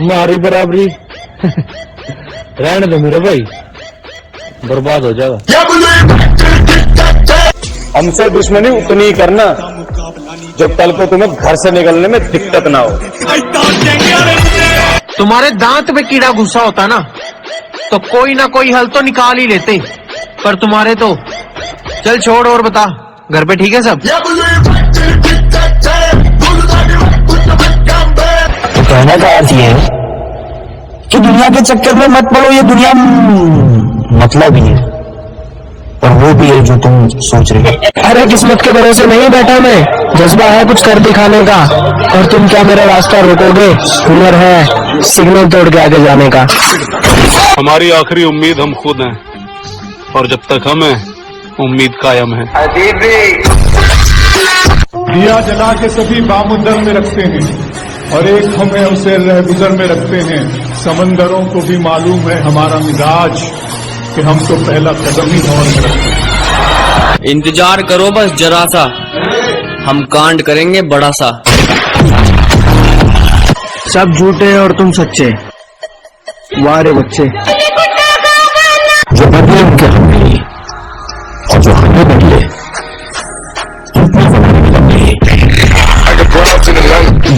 तुम्हारी बराबरी रहने दो मेरे भाई, बर्बाद हो जाएगा। हमसे दुश्मनी उतनी ही करना जब कल को तुम्हें घर से निकलने में दिक्कत ना हो। तुम्हारे दांत में कीड़ा घुसा होता ना तो कोई ना कोई हल तो निकाल ही लेते, पर तुम्हारे तो चल छोड़। और बता, घर पे ठीक है सब? तो कहने का अर्थ ये है कि दुनिया के चक्कर में मत पड़ो, ये दुनिया मतलब ही है और वो भी है जो तुम सोच रहे हो। अरे किस्मत के भरोसे नहीं बैठा मैं, जज्बा है कुछ कर दिखाने का, और तुम क्या मेरा रास्ता रोकोगे? हुनर है सिग्नल तोड़ के आगे जाने का। हमारी आखिरी उम्मीद हम खुद हैं, और जब तक हम हैं उम्मीद कायम है। दिया जला के सभी बामुद्दर में रखते हैं और एक हमें उसे रहगुजर में रखते हैं। समंदरों को भी मालूम है हमारा मिजाज कि हम तो पहला कदम ही दौर में रखते हैं। इंतजार करो बस जरा सा, हम कांड करेंगे बड़ा सा। सब झूठे और तुम सच्चे, वारे बच्चे। जो बदले उनके हम नहीं, और जो हमें बदले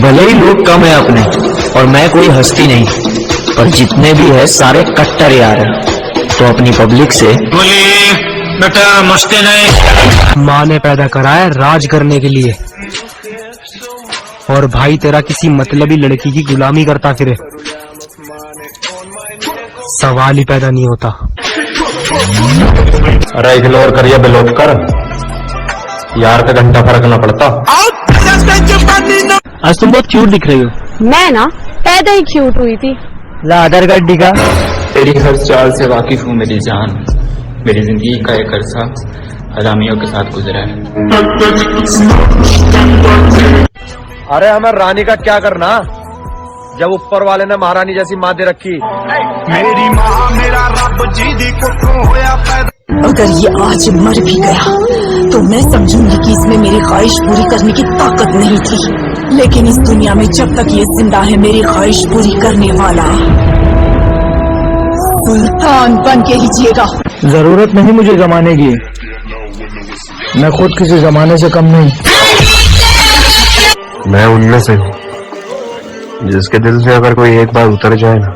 भले ही लोग कम है अपने और मैं कोई हस्ती नहीं, पर जितने भी है सारे कट्टर यार हैं। तो अपनी पब्लिक से बेटा मस्ते नहीं। माँ ने पैदा करा है राज करने के लिए, और भाई तेरा किसी मतलबी लड़की की गुलामी करता फिरे, सवाल ही पैदा नहीं होता। अरे इग्नोर करिए बेलोट कर, यार का घंटा फर्क ना पड़ता। आज तुम बहुत क्यूट दिख रही हो। मैं ना पैदा ही क्यूट हुई थी। आधार कार्ड दिखा। तेरी हर चाल से वाकिफ हूँ मेरी जान, मेरी जिंदगी का एक अरसा हरामियों के साथ गुजरा है। अरे हमें रानी का क्या करना जब ऊपर वाले ने महारानी जैसी माँ दे रखी। मेरी माँ मेरा रब जी दी कुटों होया पैदा। अगर ये आज मर भी गया तो मैं समझूंगी कि इसमें मेरी ख्वाहिश पूरी करने की ताकत नहीं थी, लेकिन इस दुनिया में जब तक ये जिंदा है मेरी ख्वाहिश पूरी करने वाला सुल्तान बन के ही जिएगा। जरूरत नहीं मुझे जमाने की, मैं खुद किसी जमाने से कम नहीं। मैं उनमें से हूँ जिसके दिल से अगर कोई एक बार उतर जाए ना,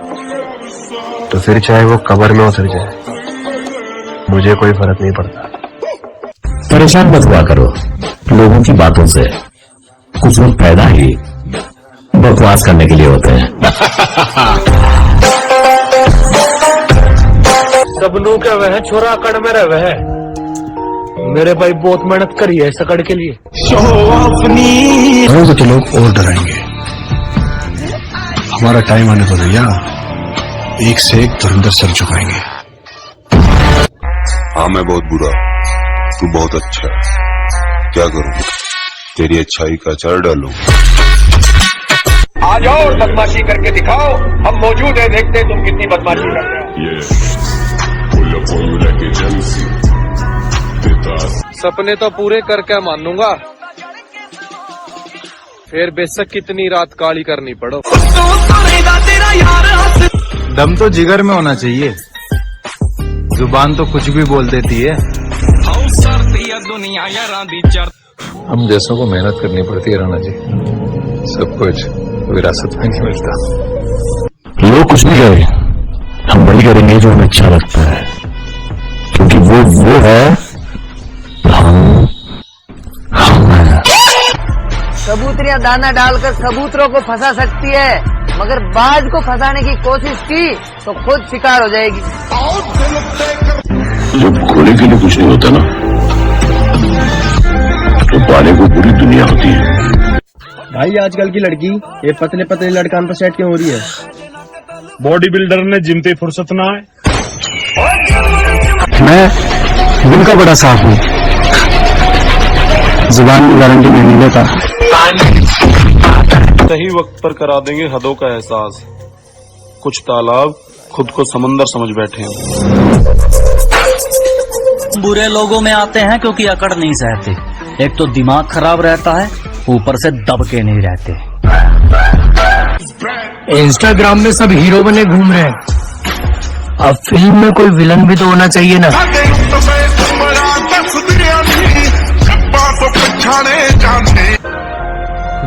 तो फिर चाहे वो कब्र में उतर जाए मुझे कोई फर्क नहीं पड़ता। परेशान मत हुआ करो लोगों की बातों से, कुछ लोग पैदा ही बकवास करने के लिए होते हैं। सबनू के वह छोरा अकड़ में रहे है, मेरे भाई बहुत मेहनत करी है इस अकड़ के लिए। तो लोग और डराएंगे, हमारा टाइम आने पर भैया एक से एक धुरंधर सर झुकाएंगे। हाँ मैं बहुत बुरा, तू बहुत अच्छा, क्या करूं तेरी अच्छाई का अचार डालूं। आ जाओ और बदमाशी करके दिखाओ, हम मौजूद हैं, देखते तुम कितनी बदमाशी करते हो। सपने तो पूरे करके मानूंगा, फिर बेशक कितनी रात काली करनी पड़ो। दम तो जिगर में होना चाहिए, जुबान तो कुछ भी बोल देती है। हम जैसों को मेहनत करनी पड़ती है राणा जी, सब कुछ विरासत में नहीं मिलता। लोग कुछ नहीं करें, हम वही करेंगे जो हमें अच्छा लगता है, क्योंकि वो है हम हैं। कबूतरियां दाना डालकर कबूतरों को फंसा सकती है, मगर बाज को फंसाने की कोशिश की तो खुद शिकार हो जाएगी। जब खोने के लिए कुछ नहीं होता ना, तो पाने को पूरी दुनिया होती है। भाई आजकल की लड़की ये पतले पतले लड़कान पर सेट क्यों हो रही है? बॉडी बिल्डर ने जिम पे फुर्सत ना है। मैं दिल का बड़ा साफ हूँ, जुबान की गारंटी नहीं लेता। सही वक्त पर करा देंगे हदों का एहसास, कुछ तालाब खुद को समंदर समझ बैठे हैं। बुरे लोगों में आते हैं क्योंकि अकड़ नहीं सहते, एक तो दिमाग खराब रहता है, ऊपर से दब के नहीं रहते। इंस्टाग्राम में सब हीरो बने घूम रहे हैं, अब फिल्म में कोई विलन भी तो होना चाहिए ना।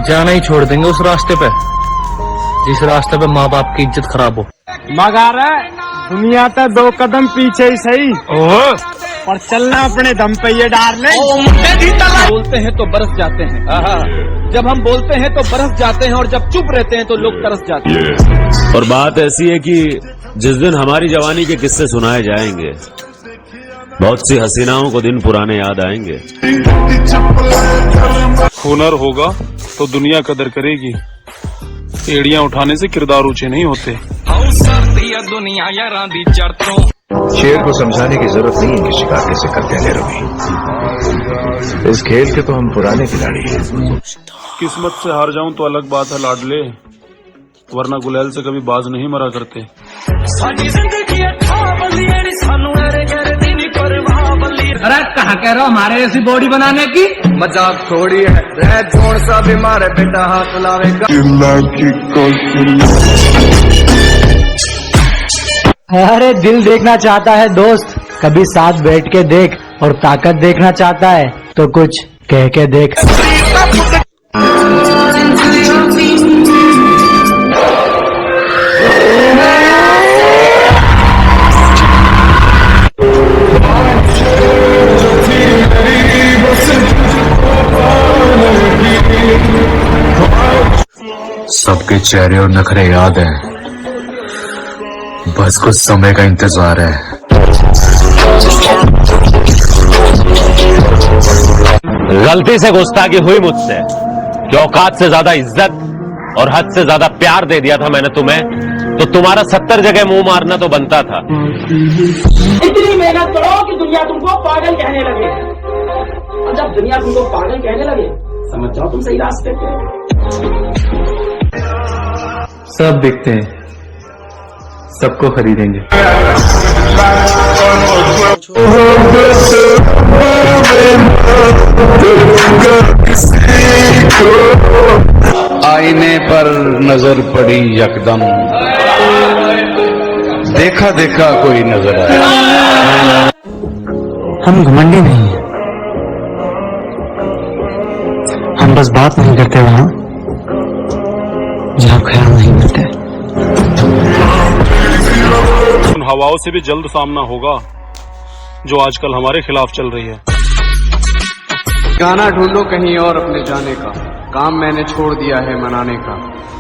जाना ही छोड़ देंगे उस रास्ते पे जिस रास्ते पे माँ बाप की इज्जत खराब हो। मगर दुनिया तो 2 कदम पीछे ही सही और चलना अपने दम पे ये डार्लिंग। बोलते हैं तो बरस जाते हैं, जब हम बोलते हैं तो बरस जाते हैं और जब चुप रहते हैं तो लोग तरस जाते हैं। और बात ऐसी है कि जिस दिन हमारी जवानी के किस्से सुनाए जाएंगे, बहुत सी हसीनाओं को दिन पुराने याद आएंगे। हुनर होगा तो दुनिया कदर करेगी, एड़ियां उठाने से किरदार ऊंचे नहीं होते। शेर को समझाने की जरूरत नहीं है कि शिकार कैसे करते हैं रवि। इस खेल के तो हम पुराने खिलाड़ी हैं। किस्मत से हार जाऊं तो अलग बात है लाडले, वरना गुलैल से कभी बाज नहीं मरा करते। अरे कहाँ कह रहे हो हमारे ऐसी बॉडी बनाने की? मजाक थोड़ी है, रह जोड़ सा बीमार है बेटा हाथ लावेगा। अरे दिल देखना चाहता है दोस्त, कभी साथ बैठ के देख, और ताकत देखना चाहता है तो कुछ कह के देख। सबके चेहरे और नखरे याद हैं, बस कुछ समय का इंतजार है। गलती से गुस्ताखी हुई मुझसे कि औकात से ज्यादा इज्जत और हद से ज्यादा प्यार दे दिया था मैंने तुम्हें, तो तुम्हारा 70 जगह मुंह मारना तो बनता था। इतनी मेहनत करो कि दुनिया तुमको पागल कहने लगे, और जब दुनिया तुमको पागल कहने लगे समझ जाओ तुम सही रास्ते पे। सब बिकते हैं, सबको खरीदेंगे। आईने पर नजर पड़ी यकदम, देखा देखा कोई नजर आया। हम घमंडी नहीं हैं, हम बस बात नहीं करते वहां जहां ख्याल नहीं करते। उन हवाओं से भी जल्द सामना होगा जो आजकल हमारे खिलाफ चल रही है। गाना ढूंढो कहीं और अपने जाने का, काम मैंने छोड़ दिया है मनाने का।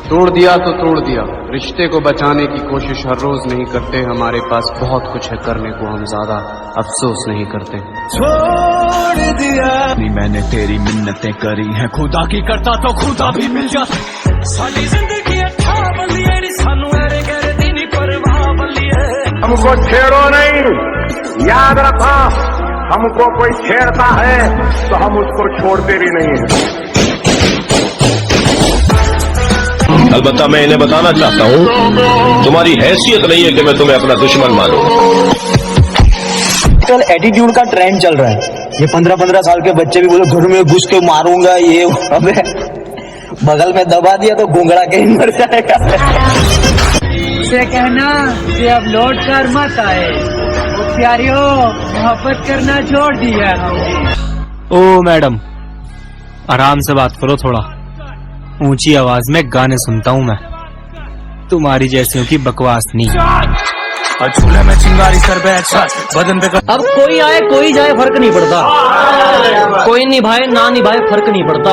तोड़ दिया तो तोड़ दिया, रिश्ते को बचाने की कोशिश हर रोज नहीं करते। हमारे पास बहुत कुछ है करने को, हम ज्यादा अफसोस नहीं करते। छोड़ दिया मैंने तेरी मिन्नतें करी हैं, खुदा की करता तो खुदा भी मिल जाता। सारी जिंदगी हमको छेड़ो नहीं, याद रखो, हमको कोई छेड़ता है तो हम उसको छोड़ते भी नहीं हैं। अलबत्ता मैं इन्हें बताना चाहता हूँ, तुम्हारी हैसियत नहीं है कि मैं तुम्हें अपना दुश्मन मानूं। कल एटीट्यूड का ट्रेंड चल रहा है, ये 15-15 साल के बच्चे भी बोले घर में घुस के मारूंगा, ये अबे बगल में दबा दिया तो घुंघरा के ही मर जाएगा। उसे कहना कि अब लौट कर मत आए, वो प्यारियों मोहब्बत करना छोड़ दिया हमने। ओ मैडम, आराम से बात करो, थोड़ा ऊंची आवाज में गाने सुनता हूँ मैं, तुम्हारी जैसियों की बकवास नहीं। झूले में चिंगारी सर पे अच्छा बदन पे अब कोई आए कोई जाए फर्क नहीं पड़ता, कोई निभाए ना निभाए फर्क नहीं पड़ता,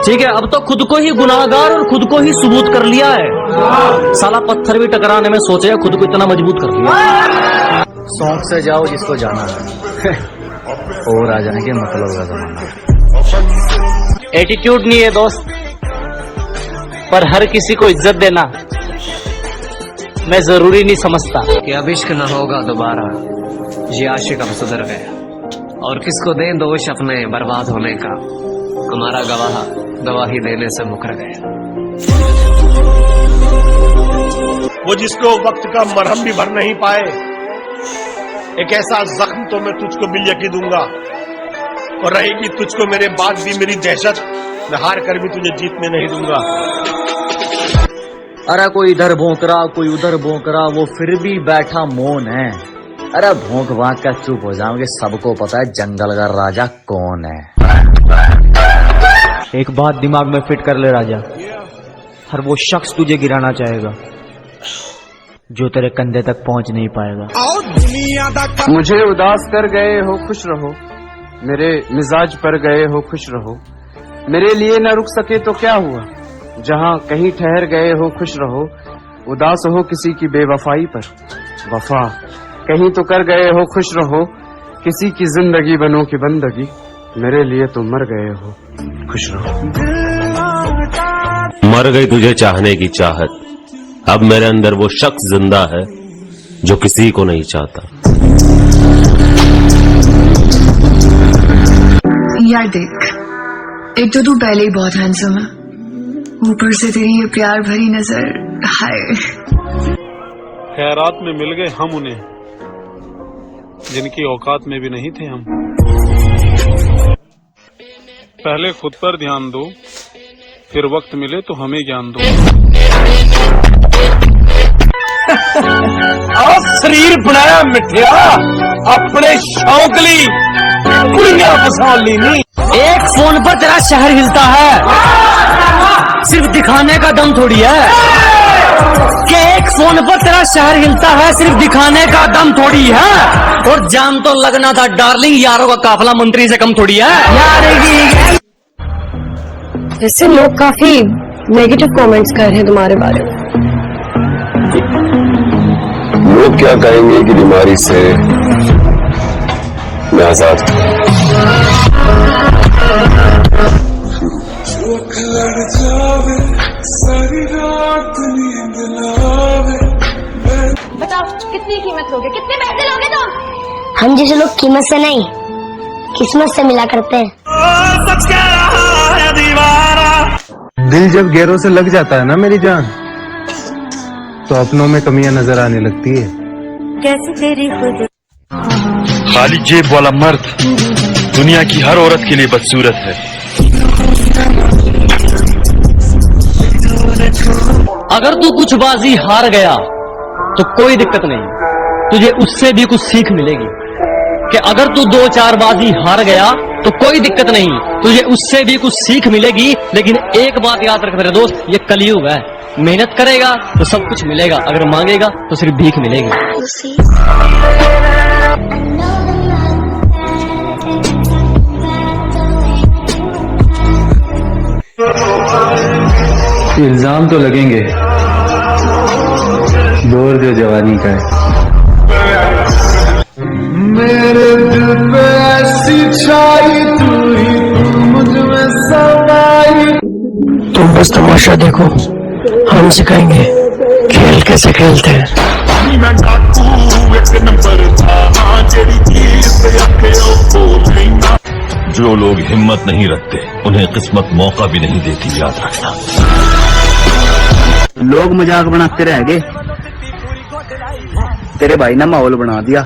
ठीक है। अब तो खुद को ही गुनाहगार और खुद को ही सबूत कर लिया है। साला पत्थर भी टकराने में सोचे, खुद को इतना मजबूत कर लिया। शौक से जाओ जिसको जाना है, और आ जाएंगे मतलब का जमाना। एटीट्यूड नहीं है दोस्त, पर हर किसी को इज्जत देना मैं जरूरी नहीं समझता। कि अब इश्क न होगा दोबारा, ये आशिक अब सुधर गया, और किसको दें दोष अपने बर्बाद होने का, हमारा गवाह गवाही देने से मुकर गया। वो जिसको वक्त का मरहम भी भर नहीं पाए, एक ऐसा जख्म तो मैं तुझको बिल यकी दूंगा, और रहेगी तुझको मेरे बाद भी मेरी दहशत, मैं हार कर भी तुझे जीतने नहीं दूंगा। अरे कोई इधर भौंक रहा, कोई उधर भौंक रहा, वो फिर भी बैठा मौन है। अरे भौंक भांक का चुप हो जाओगे, सबको पता है जंगल का राजा कौन है। एक बात दिमाग में फिट कर ले राजा, हर वो शख्स तुझे गिराना चाहेगा जो तेरे कंधे तक पहुंच नहीं पाएगा। मुझे उदास कर गए हो खुश रहो, मेरे मिजाज पर गए हो खुश रहो, मेरे लिए न रुक सके तो क्या हुआ, जहां कहीं ठहर गए हो खुश रहो, उदास हो किसी की बेवफाई पर, वफा कहीं तो कर गए हो खुश रहो, किसी की जिंदगी बनो की बंदगी, मेरे लिए तो मर गए हो खुश रहो। मर गई तुझे चाहने की चाहत, अब मेरे अंदर वो शख्स जिंदा है जो किसी को नहीं चाहता। यार देख, एक तो तू पहले ही बहुत हैंडसम है, ऊपर से तेरी ये प्यार भरी नजर, हाय। खैरात में मिल गए हम उन्हें जिनकी औकात में भी नहीं थे हम। पहले खुद पर ध्यान दो, फिर वक्त मिले तो हमें ज्ञान दो। शरीर बनाया मिठिया अपने शौक ली, कुड़ियां पसंद ली नहीं। एक फोन पर तेरा शहर हिलता है, सिर्फ दिखाने का दम थोड़ी है। कि एक फोन पर तेरा शहर हिलता है, सिर्फ दिखाने का दम थोड़ी है। और जाम तो लगना था डार्लिंग, यारों का काफिला मंत्री से कम थोड़ी है। वैसे लोग काफी नेगेटिव कमेंट्स कर रहे हैं तुम्हारे बारे में। लोग क्या कहेंगे कि बीमारी से मैं आजाद हूं। बताओ कितनी कीमत लोगे, कितने पैसे लोगे तुम? हम जैसे लोग कीमत से नहीं किस्मत से मिला करते हैं। दिल जब गैरों से लग जाता है ना मेरी जान, तो अपनों में कमियां नजर आने लगती है। कैसे तेरी खुद खाली जेब वाला मर्द दुनिया की हर औरत के लिए बदसूरत है। अगर तू कुछ बाजी हार गया तो कोई दिक्कत नहीं, तुझे उससे भी कुछ सीख मिलेगी। कि अगर तू 2-4 बाजी हार गया तो कोई दिक्कत नहीं, तुझे उससे भी कुछ सीख मिलेगी। लेकिन एक बात याद रख मेरे दोस्त, ये कलयुग है, मेहनत करेगा तो सब कुछ मिलेगा, अगर मांगेगा तो सिर्फ भीख मिलेगी। इल्जाम तो लगेंगे, दौर जो जवानी का है। मेरे दिल पे ऐसी छाई तू ही, तू मुझ में समाई। तुम बस तमाशा देखो, हम सिखाएंगे खेल कैसे खेलते हैं। जो लोग हिम्मत नहीं रखते उन्हें किस्मत मौका भी नहीं देती, याद रखना। लोग मजाक बनाते रह गए, तेरे भाई ने माहौल बना दिया।